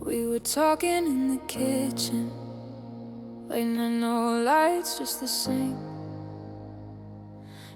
We were talking in the kitchen, late night, no lights, just the sink.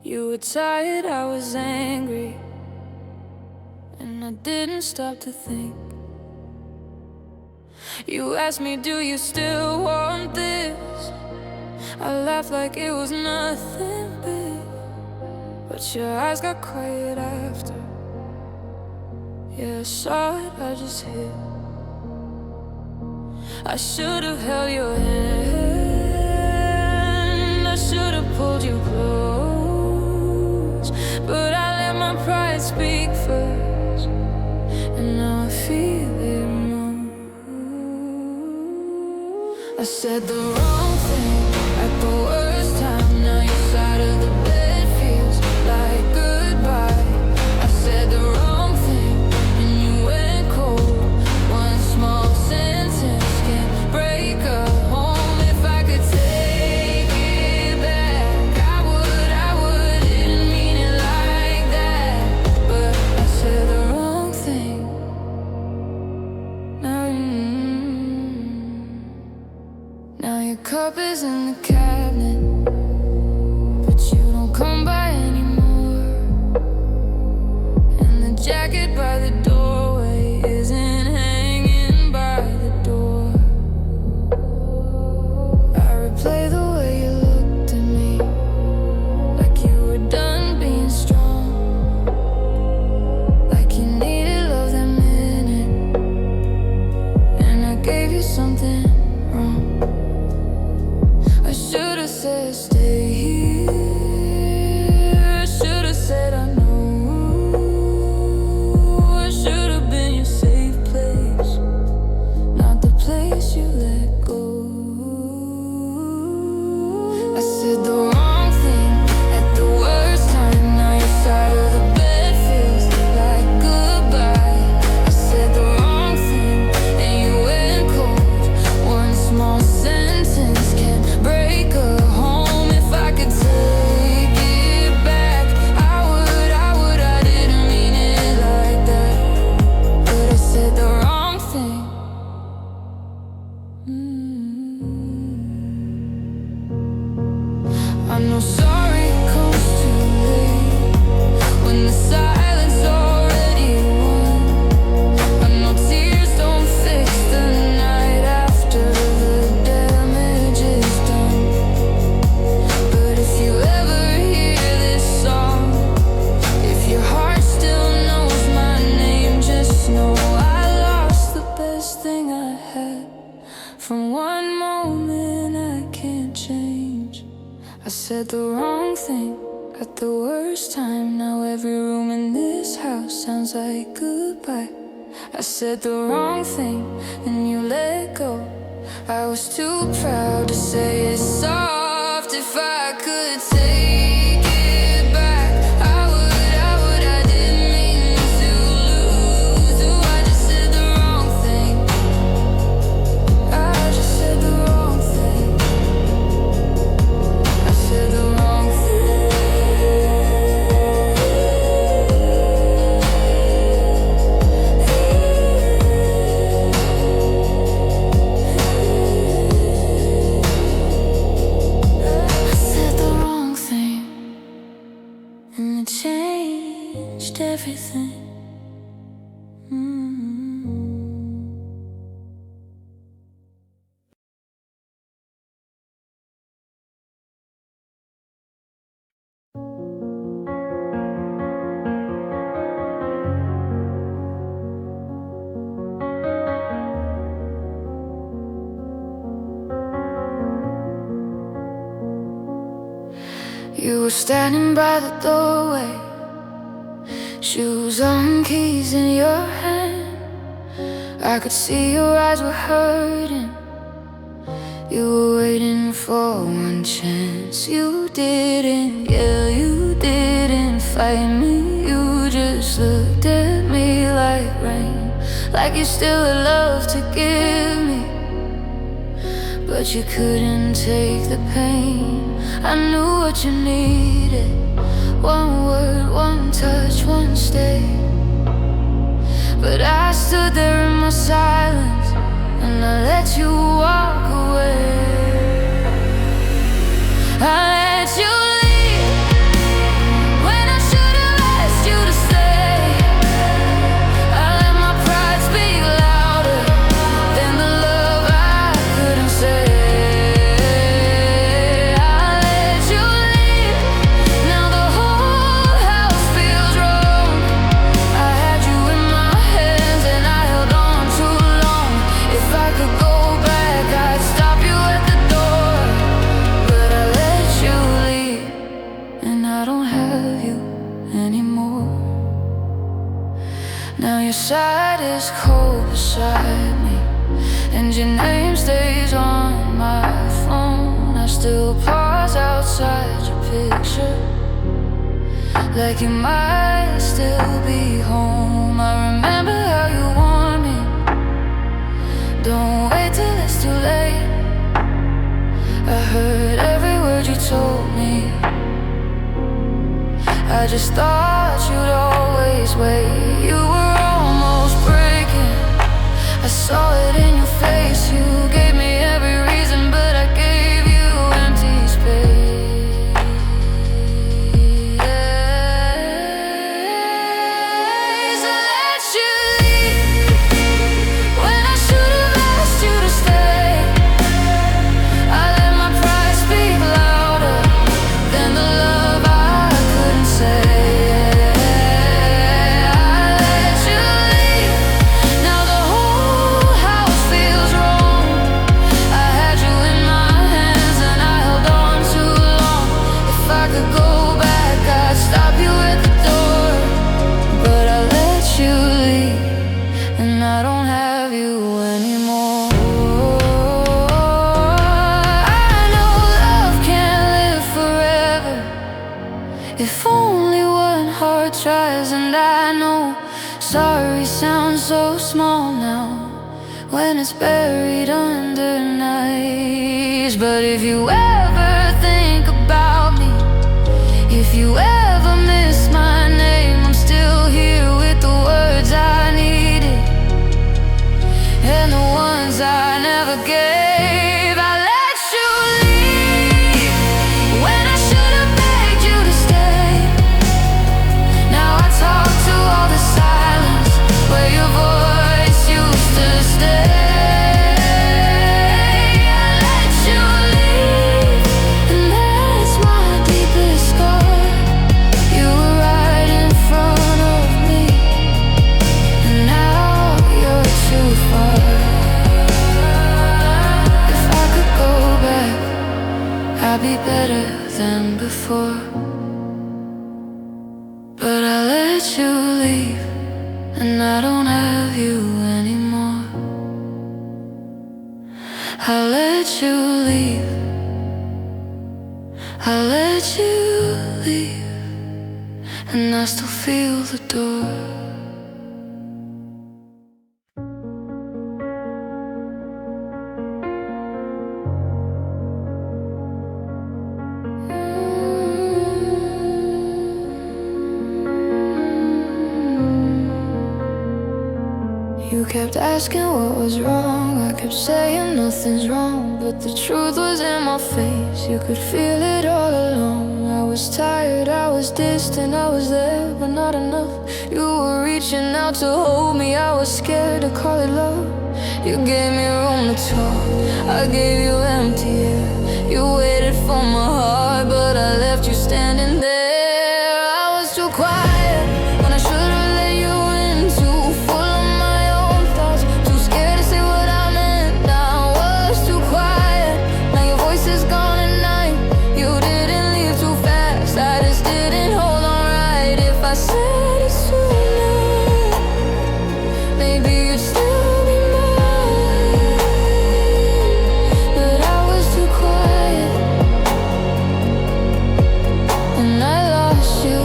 You were tired, I was angry, and I didn't stop to think. You asked me, do you still want this? I laughed like it was nothing big, but your eyes got quiet after. Yeah, I saw it, I just hid. I should have held your hand, I should have pulled you close, but I let my pride speak first, and now I feel it more. I said the wrong thing at the worst time. Now your side of the bed feels like goodbye. I said the wrong thing and you went cold. One small sentence can break a home. If I could take it back, I would. Didn't mean it like that, but I said the wrong thing. Now your cup is in the cabinet, but you don't come by anymore. And the jacket by the doorway isn't hanging by the door. I replay the way you looked at me, like you were done being strong, like you needed love that minute, and I gave you something wrong. I should've said stay here, I should've said I know, I should've been your safe place, not the place you let go. I said the wrong thing at the worst time. Now your side of the bed feels like goodbye. I said the wrong thing and you went cold. One small sentence can break a home. If I could take it back, I would. I didn't mean it like that, but I said the wrong thing. I know sorry comes too late when the silence already won. I know tears don't fix the night after the damage is done. But if you ever hear this song, if your heart still knows my name, just know I lost the best thing I had from one moment I can't change. I said the wrong thing at the worst time. Now every room in this house sounds like goodbye. I said the wrong thing and you let go. I was too proud to say it soft. If I could take it back, I would. I didn't mean to lose you. I just said the wrong thing. I just said the wrong thing. I said the wrong thing. I said the wrong thing, and it changed everything. You were standing by the doorway, shoes on, keys in your hand. I could see your eyes were hurting. You were waiting for one chance. You didn't yell, you didn't fight me. You just looked at me like rain, like you still had love to give me, but you couldn't take the pain. I knew what you needed. One word, one touch, one stay. But I stood there in my silence, and your name stays on my phone. I still pause outside your picture, like you might still be home. I remember how you warned me, don't wait till it's too late. I heard every word you told me, I just thought you'd always wait. You were almost breaking, I saw it in your face. You gave me every reason, but I gave you empty space. I let you leave when I should have asked you to stay. I let my pride speak louder than the love I couldn't say. If only one heart tries, and I know sorry sounds so small now when it's buried under nice. But if you ever think about me, if you ever miss my name, I'm still here with the words I needed and the ones I never gave. I'd be better than before, but I let you leave, and I don't have you anymore. I let you leave, I let you leave, and I still feel the door. You kept asking what was wrong, I kept saying nothing's wrong, but the truth was in my face. You could feel it all along. I was tired, I was distant, I was there, but not enough. You were reaching out to hold me, I was scared to call it love. You gave me room to talk, I gave you empty air. You waited for my heart, but I left you standing there. I was too quiet when I should've let you in, too full of my own thoughts, too scared to say what I meant. Now I was too quiet, now your voice is gone at night. You didn't leave too fast, I just didn't hold on right. If I said it sooner, maybe you'd still be mine. But I was too quiet, and I lost you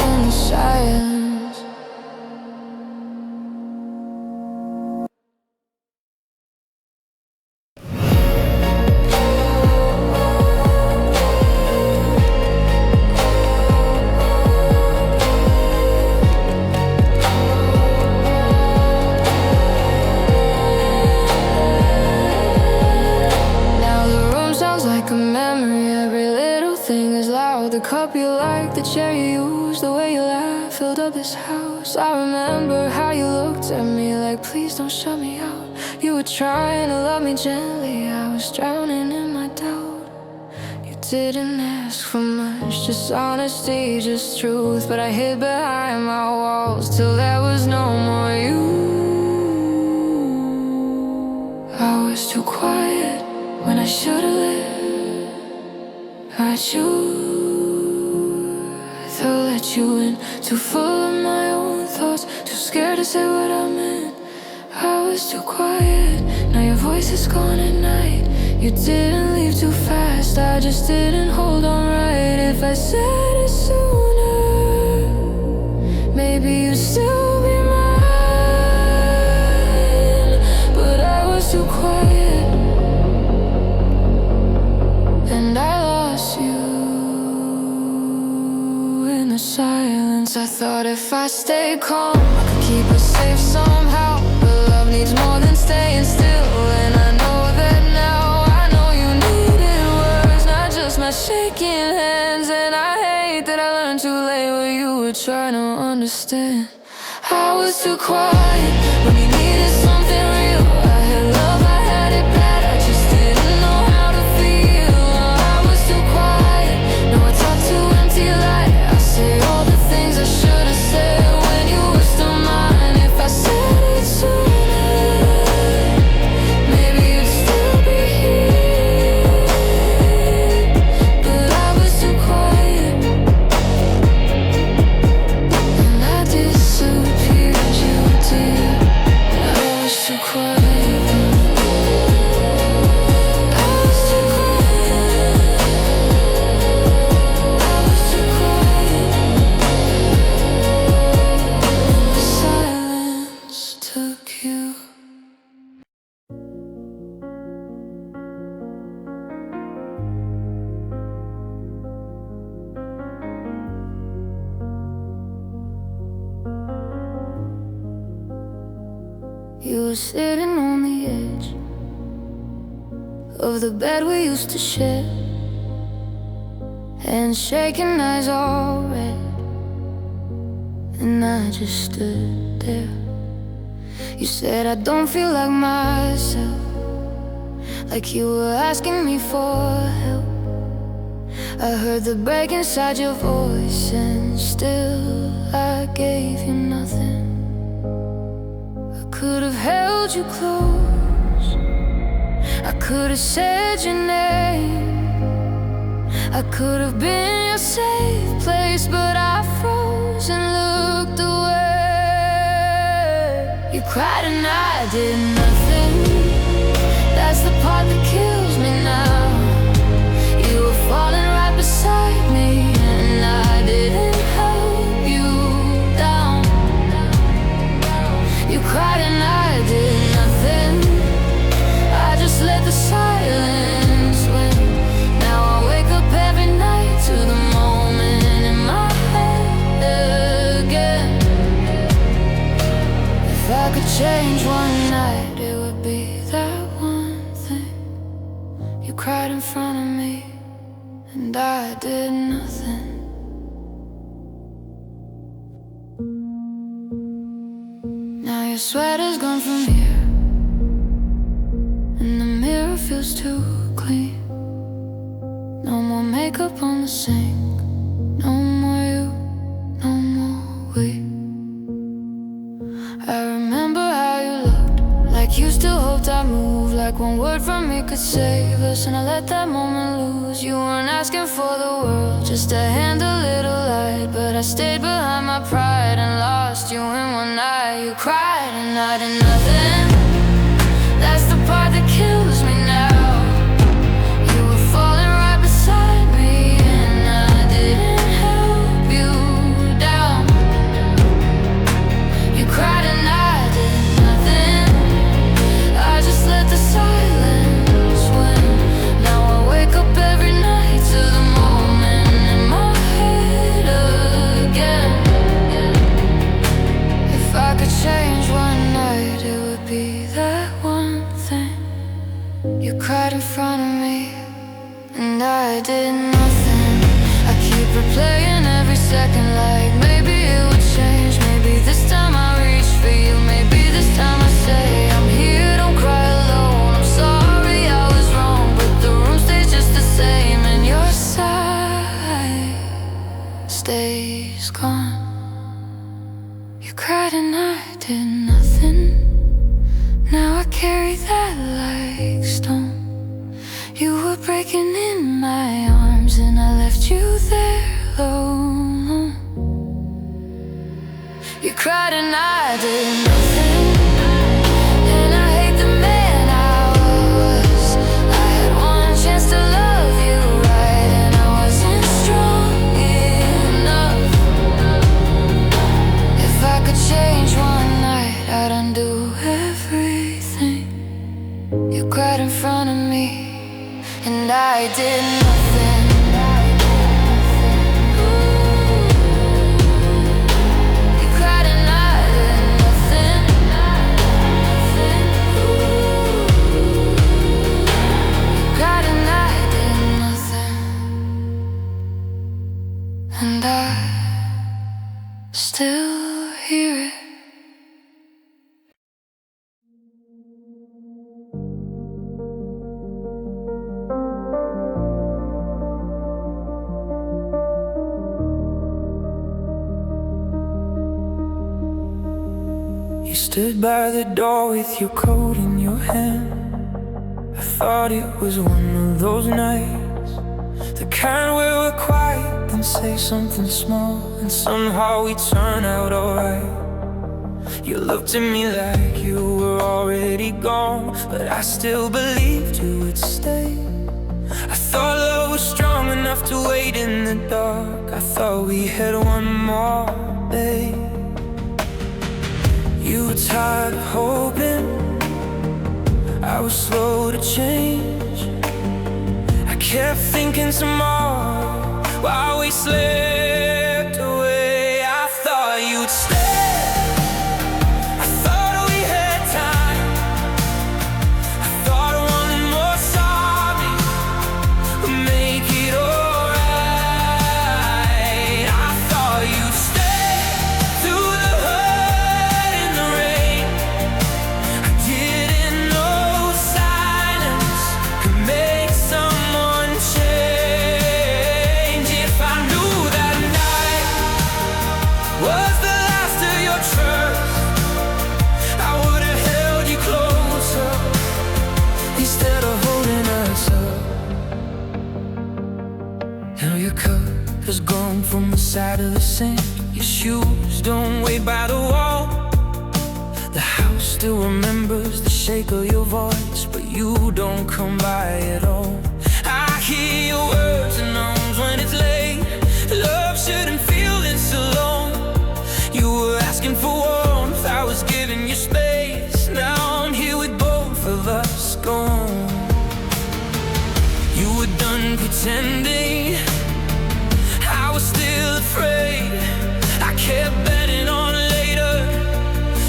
in the silence. Now the room sounds like a memory. Every little thing is loud. The cup you like, the chair you used, the way you laughed filled up this house. I remember how you looked at me like, please don't shut me out. You were trying to love me gently, I was drowning in my doubt. You didn't ask for much, just honesty, just truth. But I hid behind my walls till there was no more you. I was too quiet when I should've let you in, too full of my own thoughts, too scared to say what I meant. I was too quiet. Now your voice is gone at night. You didn't leave too fast, I just didn't hold on right. If I said it sooner, maybe you'd still be mine. But I was too quiet, and I lost you in the silence. I thought if I stayed calm, I could keep us safe somehow. But love needs more than staying still, and I know that now. I know you needed words, not just my shaking hands. And I hate that I learned too late what you were trying to understand. I was too quiet when you needed something real. I had love, I had it bad, I just didn't know how to feel. I was too quiet, now I talk to empty light. I say all the things I should have said when you were still mine. If I said it sooner, maybe you'd still be here. But I was too quiet, and I disappeared, you did. I was too quiet, I was too quiet, I was too quiet. The silence took you. You were sitting on the edge of the bed we used to share, hands shaking, eyes all red, and I just stood there. You said I don't feel like myself, like you were asking me for help. I heard the break inside your voice, and still I gave you nothing. Could have held you close, I could have said your name, I could have been your safe place, but I froze and looked away. You cried and I did nothing. That's the part that kills me now. You were falling right beside me, and I didn't help you down. You cried and I did nothing. I just let the silence win. Now I wake up every night to the moment in my head again. If I could change one night, it would be that one thing. You cried in front of me, and I did nothing. Now your sweater's gone from here, and the mirror feels too clean. No more makeup on the sink, no more you, no more we. I remember how you looked, like you still hoped I'd move, like one word from me could save us, and I let that moment lose. You weren't asking for the world, just to hand a little light, but I stayed behind my pride and lost you in one night. You cried and I did nothing. That's the part that kills me now. You were falling right beside me, and I didn't help you down. You cried and I did nothing. I just let the silence win. Now I wake up every night to the moment in my head again. If I could change one night, it would be that one thing. You cried in front of me, and I did nothing. I keep replaying every second, like maybe it would change. Maybe this time I reach for you. Maybe this time I say I'm here, don't cry alone. I'm sorry I was wrong, but the room stays just the same, and your side stays gone. You cried and I did nothing. Now I carry that like stone. You were breaking in my arms, and I left you there alone. You cried and I did nothing, and right in front of me, and I did nothing. You cried and I did nothing. You cried and I did nothing, and I still hear it. You stood by the door with your coat in your hand. I thought it was one of those nights, the kind where we're quiet and say something small, and somehow we turn out alright. You looked at me like you were already gone, but I still believed you would stay. I thought love was strong enough to wait in the dark. I thought we had one more day. You were tired of hoping I was slow to change. I kept thinking tomorrow while we slept away. I thought you'd stay. I thought we had time. I thought one more sorry would make it alright. I thought you'd stay through the hurt and the rain. I didn't know silence could make someone change. If I knew that night was the last of your trust, I would have held you closer instead of holding us up. Now your cup has gone from the side of the sink. Your shoes don't wait by the wall. The house still remembers the shake of your voice, but you don't come by at all. I hear your words and arms when it's late. Love shouldn't feel this alone. You were asking for warmth, I was giving you space. Now I'm here with both of us gone. You were done pretending, I was still afraid. I kept betting on later,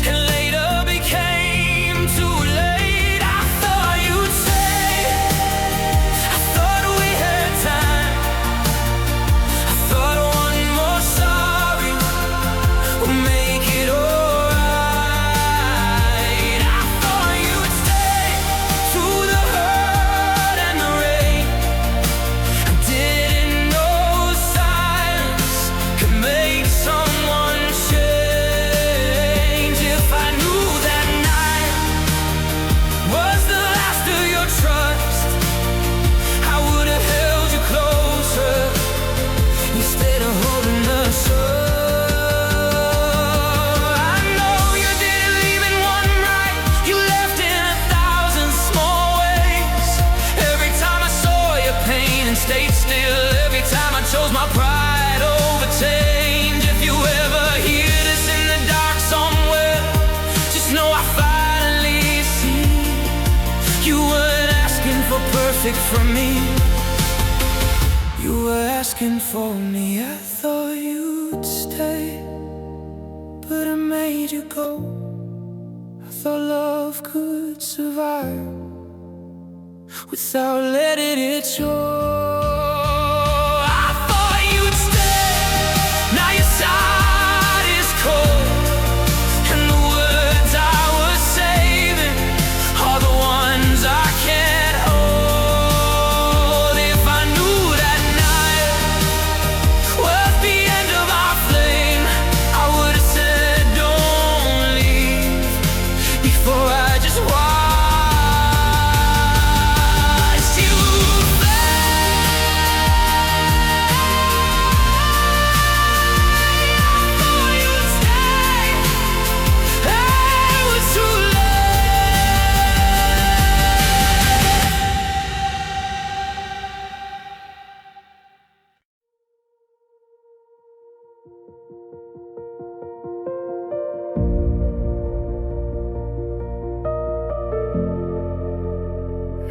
and later became too late. I thought you'd stay. I thought we had time. I thought one more sorry would make it alright. I thought you'd stay through the hurt and the rain. I didn't know silence could make someone change. If I knew that night was the last of your trust, I would have held you closer instead of holding us up. I know you didn't leave in one night, you left in 1,000 small ways. Every time I saw your pain and stayed still, every time I chose my pride over change. If you ever hear this in the dark somewhere, just know I finally see you weren't asking for perfect from me. You were asking for me. I thought you'd stay, but I made you go. I thought love could survive without letting it show. I thought you'd stay. Now your side is cold, and the words I was saving are the ones I can't hold. If I knew that night was the end of our flame, I would have said don't leave before I just watched you fade.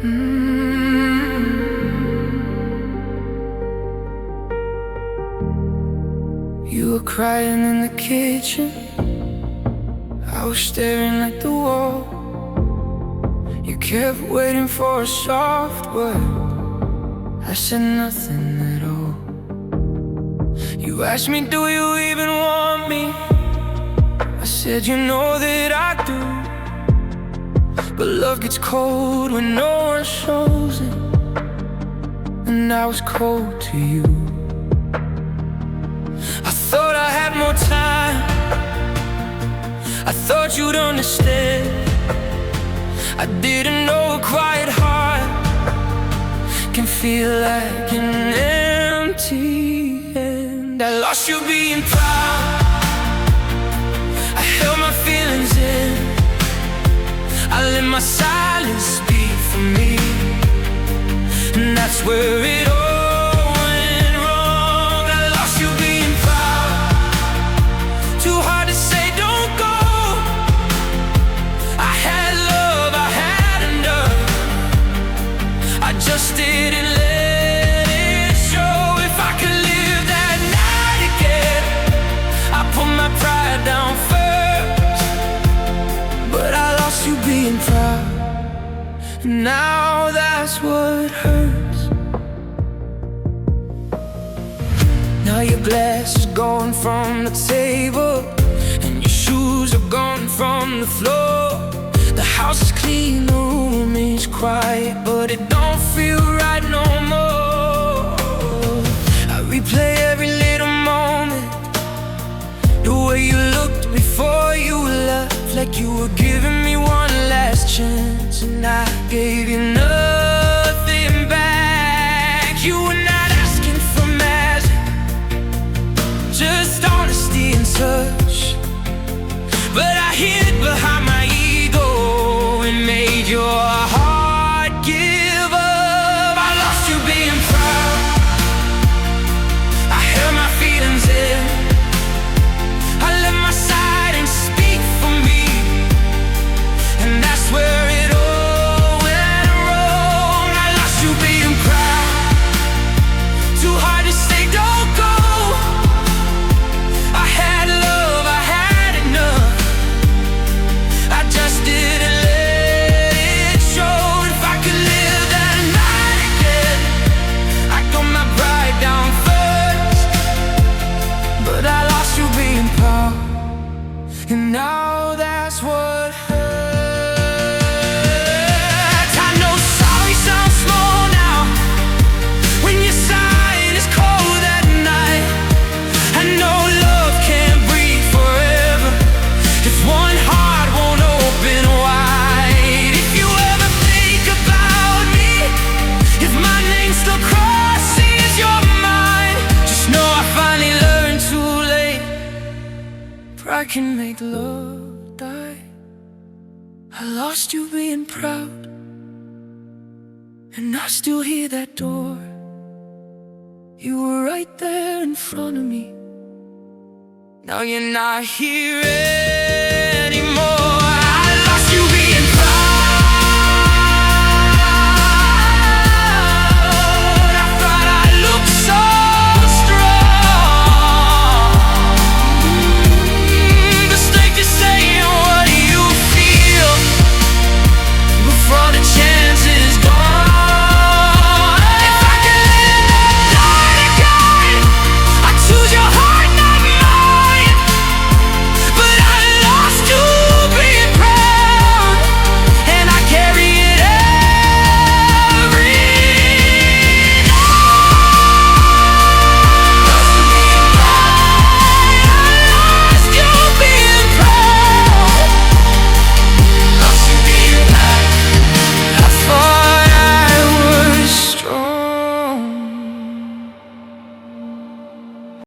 You were crying in the kitchen, I was staring at the wall. You kept waiting for a soft word, I said nothing at all. You asked me, do you even want me? I said, you know that I do. But love gets cold when no one shows it, and I was cold to you. I thought I had more time, I thought you'd understand. I didn't know a quiet heart can feel like an empty end. I lost you being proud, I held my feelings in, I let my silence speak for me, and that's where it all went wrong. I lost you being proud, too hard to say don't go. I had love, I had enough, I just didn't let it show. If I could live that night again, I'd put my pride down first. But I lost you being proud, now that's what hurts. Now your glass is gone from the table, and your shoes are gone from the floor. The house is clean, the room is quiet, but it don't feel right no more. I replay every little moment, the way you looked before you left, like you were giving me one last chance, and I gave you nothing back. You were not asking for magic, just honesty and touch. But I hid behind my ego and made your heart give up. I lost you being proud, I held my feelings in, I let my silence speak for me, and that's where it all went wrong. I lost you being proud, too hard to say don't go. I had love, I had enough, I just didn't let it show. If I could live that night again, I'd put my pride down first. But I lost you being proud, and now that's what hurts. I know sorry sounds small now, when your sign is cold at night. I know love can't breathe forever, if one heart won't open wide. If you ever think about me, if my name still crosses your mind, just know I finally learned too late, pride can make love die. I lost you being proud, and I still hear that door. You were right there in front of me, now you're not here